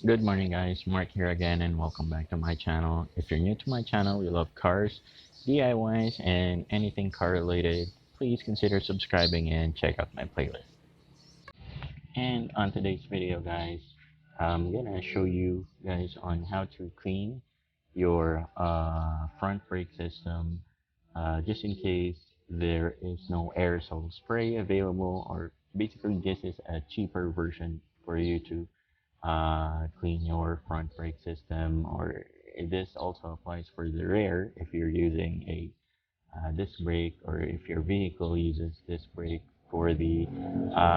Good morning, guys. Mark here again, and welcome back to my channel. If you're new to my channel, you love cars, DIYs, and anything car related, please consider subscribing and check out my playlist. And on today's video, guys, I'm gonna show you guys on how to clean your front brake system, just in case there is no aerosol spray available, or basically this is a cheaper version for you to clean your front brake system, or this also applies for the rear if you're using a disc brake, or if your vehicle uses disc brake for the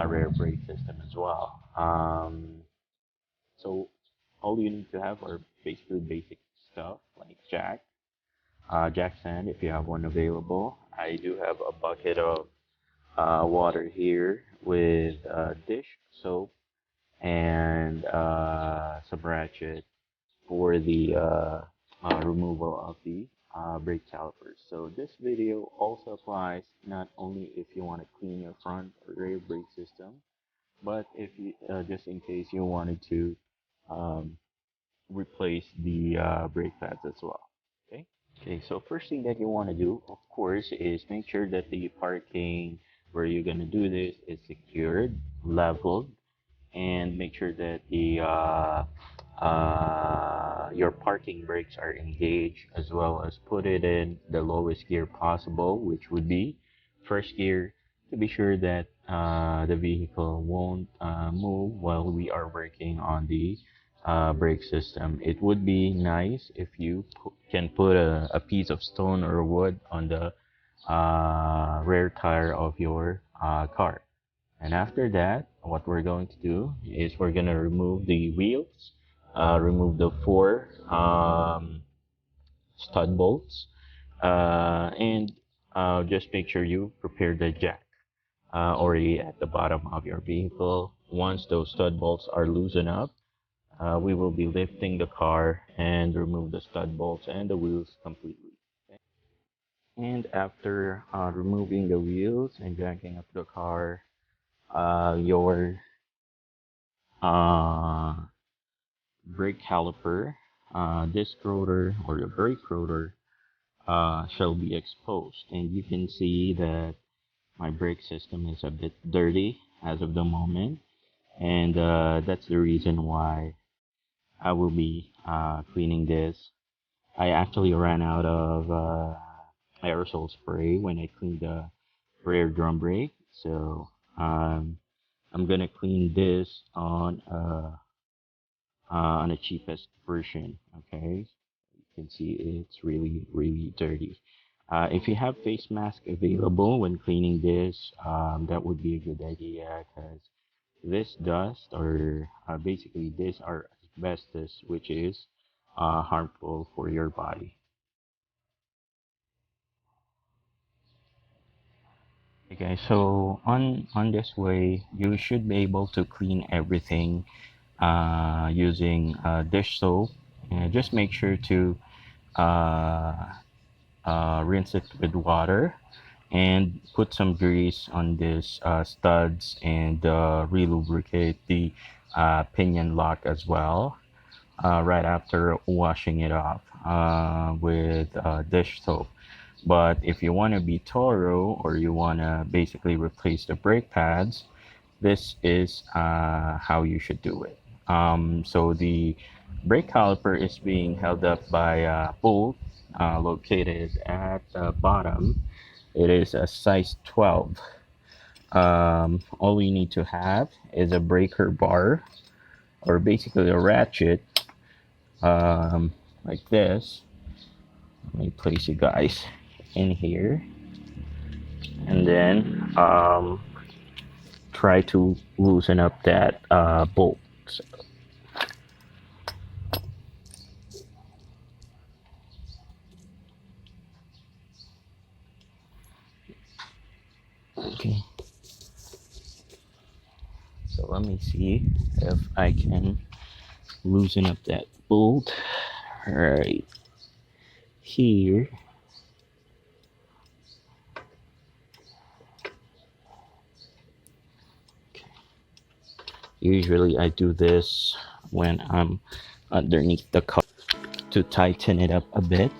rear brake system as well. So all you need to have are basically basic stuff like jack sand if you have one available. I do have a bucket of water here with dish soap and some ratchet for the removal of the brake calipers. So this video also applies not only if you want to clean your front or rear brake system, but if you just in case you wanted to um, replace the brake pads as well. Okay. Okay. So first thing that you want to do, of course, is make sure that the parking where you're gonna do this is secured, leveled, and make sure that the your parking brakes are engaged, as well as put it in the lowest gear possible, which would be first gear, to be sure that the vehicle won't move while we are working on the brake system. It would be nice if you can put a piece of stone or wood on the rear tire of your car. And after that, what we're going to do is we're going to remove the wheels, remove the four stud bolts, and just make sure you prepare the jack already at the bottom of your vehicle. Once those stud bolts are loosened up, we will be lifting the car and remove the stud bolts and the wheels completely. And after removing the wheels and jacking up the car, your uh, brake caliper, disc rotor, or the brake rotor shall be exposed. And you can see that my brake system is a bit dirty as of the moment. And that's the reason why I will be cleaning this. I actually ran out of aerosol spray when I cleaned the rear drum brake. So I'm gonna clean this on the cheapest version. Okay, you can see it's really dirty. If you have face mask available when cleaning this, that would be a good idea, because this dust, or basically this are asbestos, which is harmful for your body. Okay, so on this way you should be able to clean everything using dish soap, and just make sure to uh, rinse it with water and put some grease on this studs, and re-lubricate the pinion lock as well right after washing it off with dish soap. But if you want to be thorough, or you want to basically replace the brake pads, this is how you should do it. So the brake caliper is being held up by a bolt located at the bottom. It is a size 12. All you need to have is a breaker bar, or basically a ratchet, like this. Let me place you guys in here, and then try to loosen up that bolt. So, okay, so let me see if I can loosen up that bolt right here. Okay. Usually I do this when I'm underneath the car to tighten it up a bit,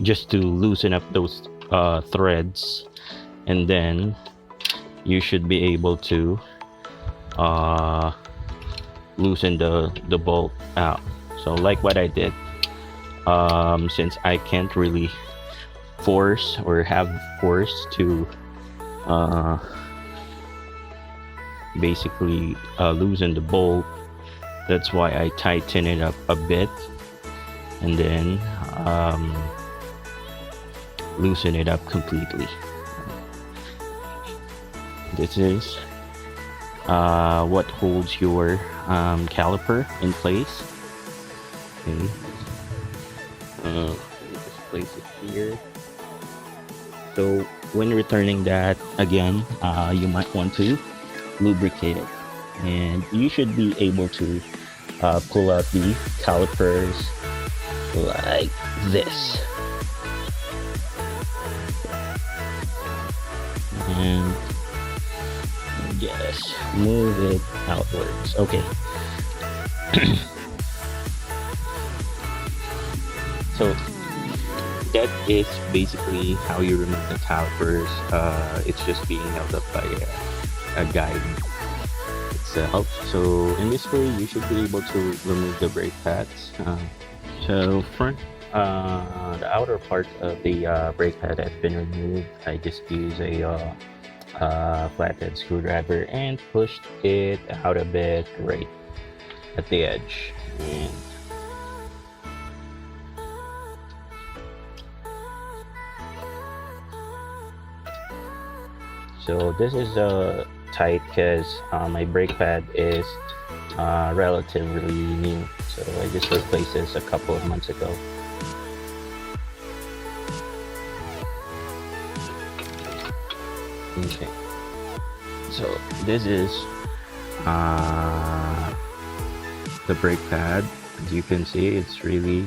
just to loosen up those threads, and then you should be able to uh, loosen the bolt out. So like what I did, since I can't really force or have force to uh, basically loosen the bolt, that's why I tighten it up a bit, and then um, loosen it up completely. This is what holds your caliper in place. Okay. Just place it here. So when returning that again, you might want to lubricate it, and you should be able to pull out the calipers like this, and just move it outwards. Okay. So that is basically how you remove the calipers. It's just being held up by a guide itself. So in this way, you should be able to remove the brake pads. So front, the outer part of the brake pad has been removed. I just use a flathead screwdriver and pushed it out a bit right at the edge. And so this is tight because my brake pad is relatively new. So I just replaced this a couple of months ago. Okay. So this is the brake pad. As you can see, it's really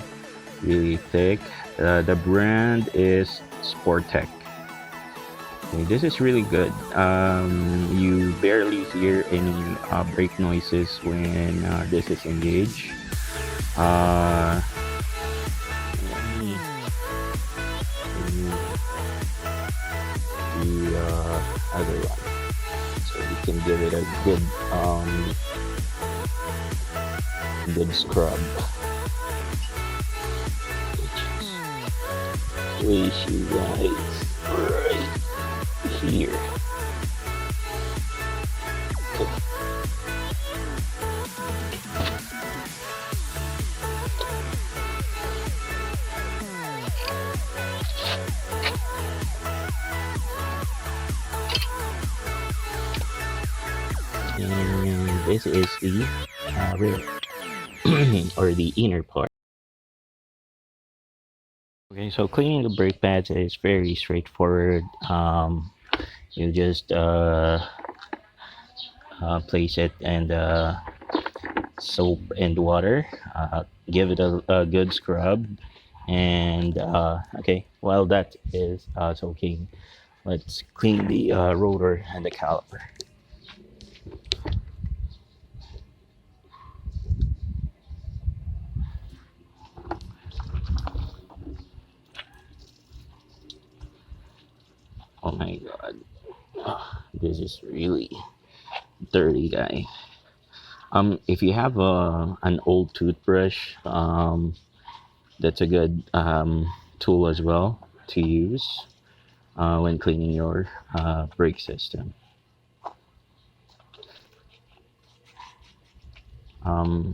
thick. The brand is Sportec. Okay, this is really good. You barely hear any brake noises when this is engaged. The other one, so we can give it a good scrub. Place you guys right here. Okay. And this is the rear or the inner part. Okay, so cleaning the brake pads is very straightforward. You just place it and soap and water, give it a good scrub, and okay, while that is soaking, let's clean the rotor and the caliper. Oh my god, this is really dirty, guy. If you have an old toothbrush, that's a good tool as well to use when cleaning your brake system.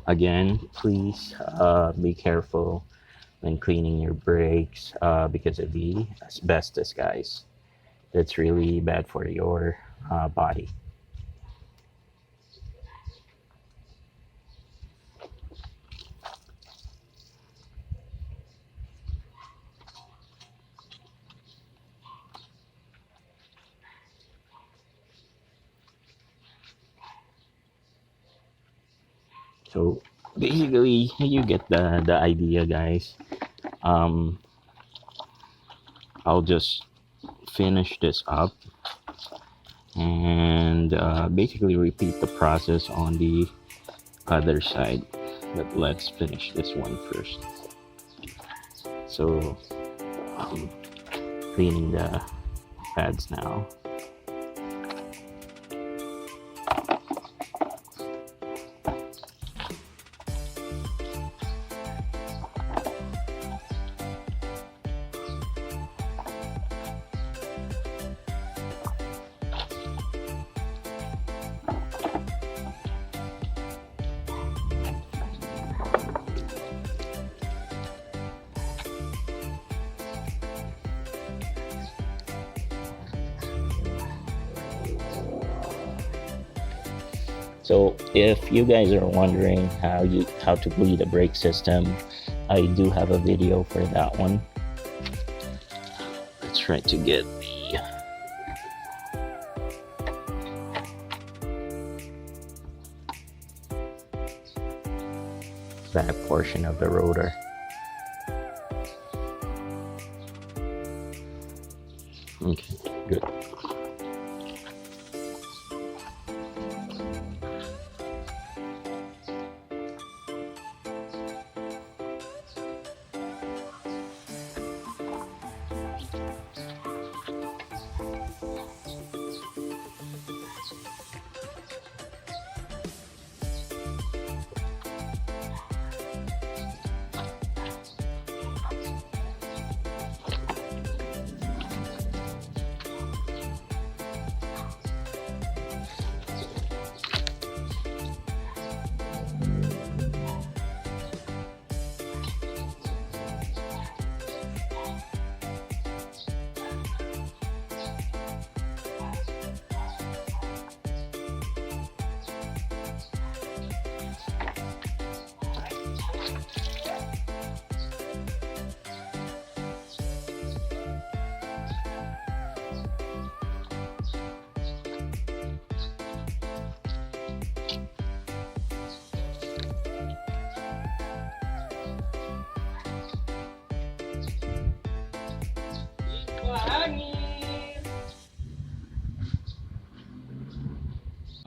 Again, please be careful when cleaning your brakes because of the asbestos, guys. That's really bad for your body. So basically, you get the idea, guys. Um, I'll just finish this up and basically repeat the process on the other side. But let's finish this one first. So I'm cleaning the pads now. So if you guys are wondering how to bleed a brake system, I do have a video for that one. Let's try to get the back portion of the rotor. Okay, good.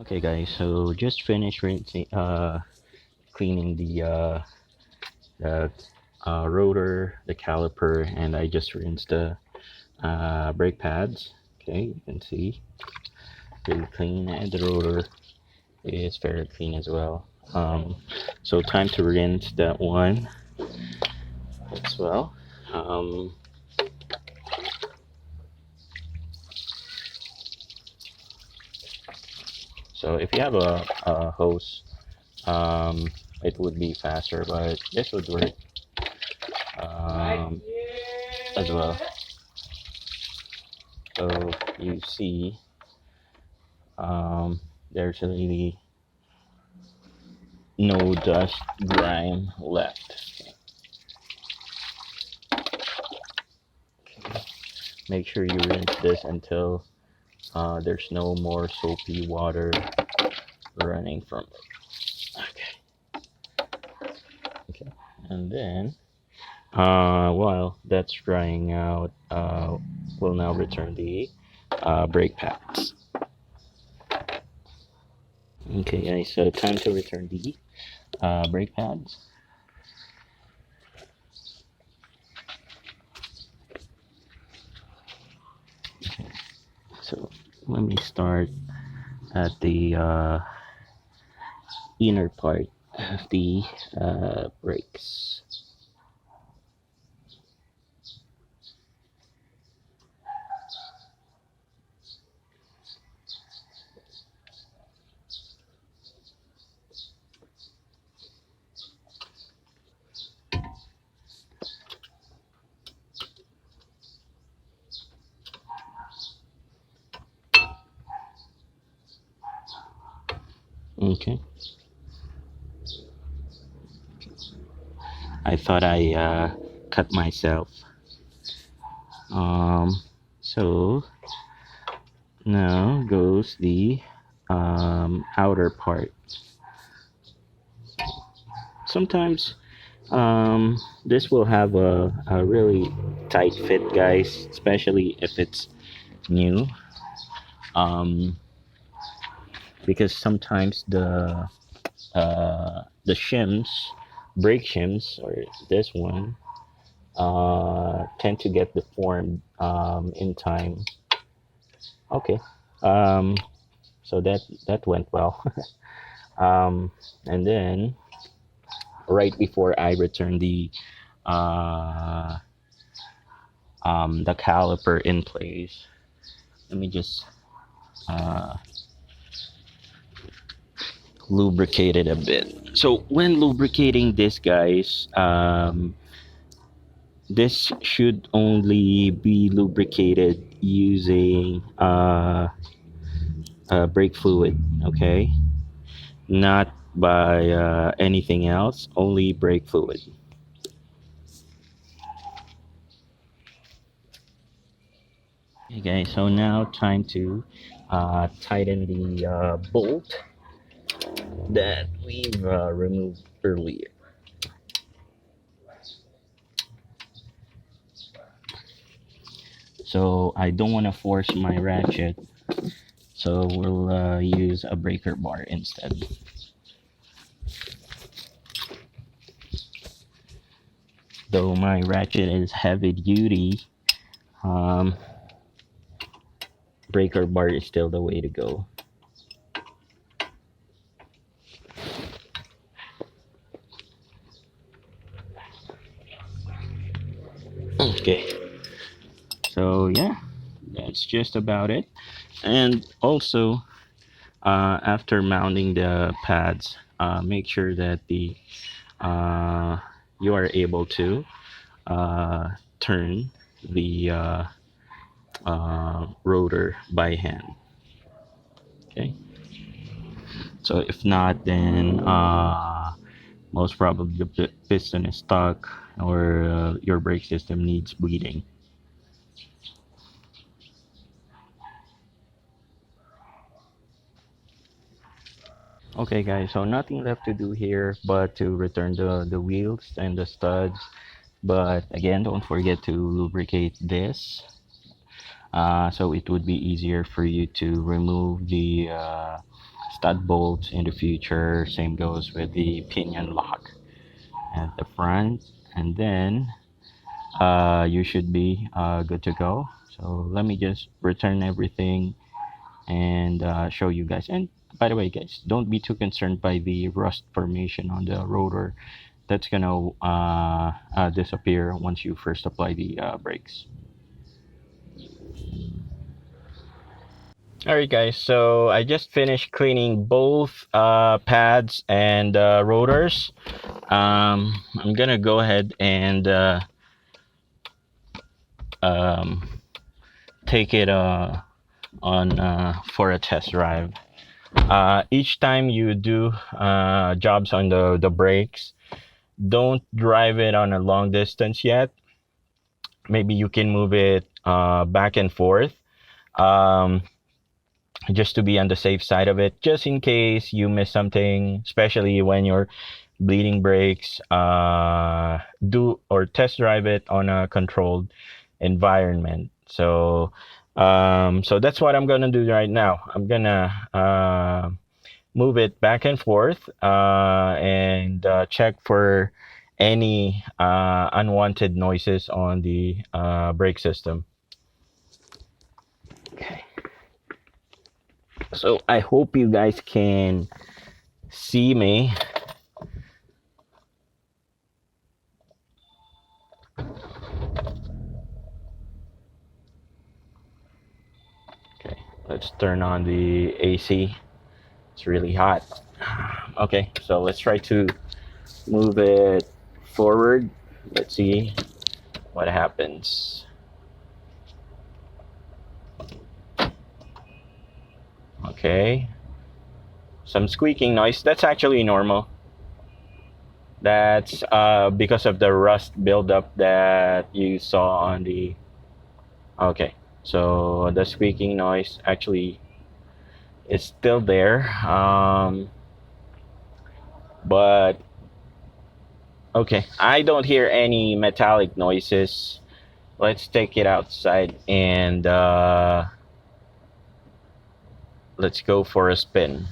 Okay guys, so just finished rinsing, cleaning the rotor, the caliper, and I just rinsed the brake pads. Okay, you can see really clean, and the rotor is very clean as well. So time to rinse that one as well. So if you have a hose, it would be faster, but this would work as well. So you see, there's really no dust grime left. Okay. Make sure you rinse this until there's no more soapy water running from it. Okay, and then while that's drying out, we'll now return the brake pads. Okay guys, so time to return the brake pads. Okay. So let me start at the inner part of the brakes. Okay. I thought I cut myself. So now goes the outer part. Sometimes this will have a really tight fit, guys, especially if it's new. um, because sometimes the shims, brake shims, or this one, tend to get deformed in time. Okay, um, so that went well. um, and then right before I return uh, the caliper in place, let me just uh, lubricate it a bit. So when lubricating this, guys, this should only be lubricated using brake fluid, okay? Not by anything else, only brake fluid. Okay, so now time to tighten the bolt that we've removed earlier. So I don't want to force my ratchet, so we'll use a breaker bar instead. Though my ratchet is heavy duty, um, breaker bar is still the way to go. Okay, so yeah, that's just about it. And also, after mounting the pads, make sure that the you are able to uh, turn the rotor by hand. Okay, so if not, then most probably the piston is stuck, or your brake system needs bleeding. Okay, guys, so nothing left to do here but to return the wheels and the studs. But again, don't forget to lubricate this, so it would be easier for you to remove the stud bolts in the future. Same goes with the pinion lock at the front, and then you should be good to go. So let me just return everything and show you guys. And by the way, guys, don't be too concerned by the rust formation on the rotor. That's gonna disappear once you first apply the brakes. All right, guys, so I just finished cleaning both pads and rotors. I'm gonna go ahead and um, take it on for a test drive. Each time you do jobs on the brakes, don't drive it on a long distance yet. Maybe you can move it back and forth, um, just to be on the safe side of it, just in case you miss something, especially when you're bleeding brakes. Do or test drive it on a controlled environment. So that's what I'm gonna do right now. I'm gonna move it back and forth and check for any unwanted noises on the brake system. Okay. So I hope you guys can see me. Okay, let's turn on the AC. It's really hot. Okay, so let's try to move it forward. Let's see what happens. Okay, some squeaking noise. That's actually normal. That's because of the rust buildup that you saw on the. Okay, so the squeaking noise actually is still there. But okay, I don't hear any metallic noises. Let's take it outside and let's go for a spin.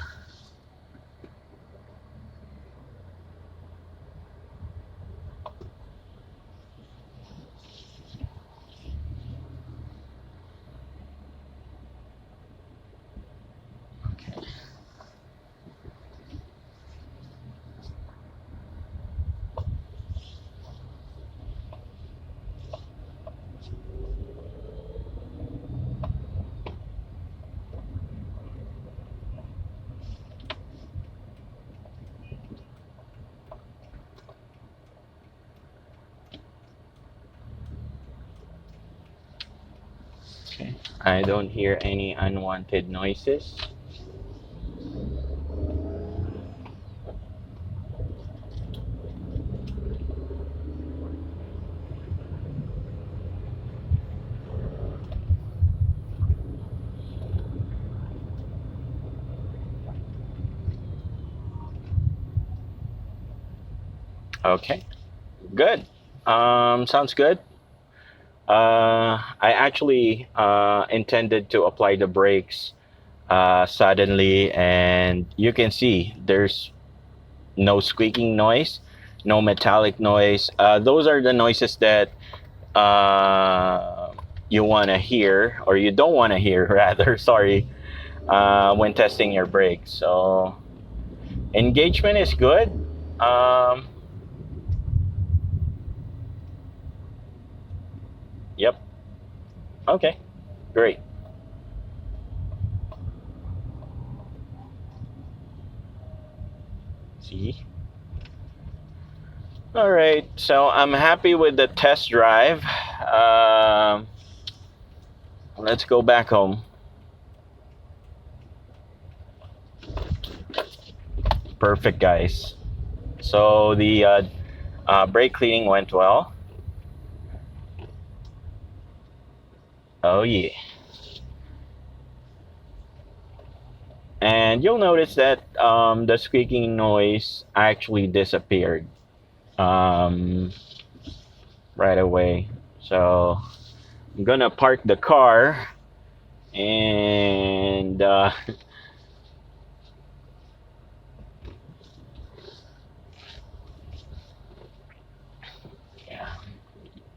Okay. I don't hear any unwanted noises. Okay, good. Sounds good. I actually intended to apply the brakes suddenly, and you can see there's no squeaking noise, no metallic noise. Those are the noises that you want to hear, or you don't want to hear, rather, sorry, when testing your brakes. So, engagement is good. Um, yep. Okay, great. See? All right, so I'm happy with the test drive. Let's go back home. Perfect, guys. So the brake cleaning went well. Oh yeah. And you'll notice that the squeaking noise actually disappeared um, right away. So I'm gonna park the car and yeah,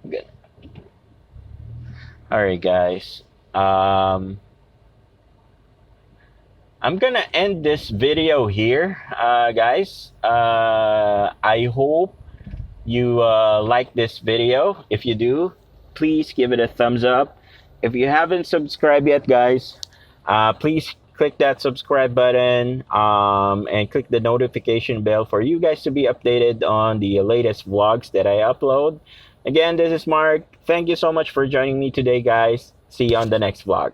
good. All right, guys. Um, I'm gonna end this video here, guys. I hope you like this video. If you do, please give it a thumbs up. If you haven't subscribed yet, guys, please click that subscribe button and click the notification bell for you guys to be updated on the latest vlogs that I upload. Again, this is Mark. Thank you so much for joining me today, guys. See you on the next vlog.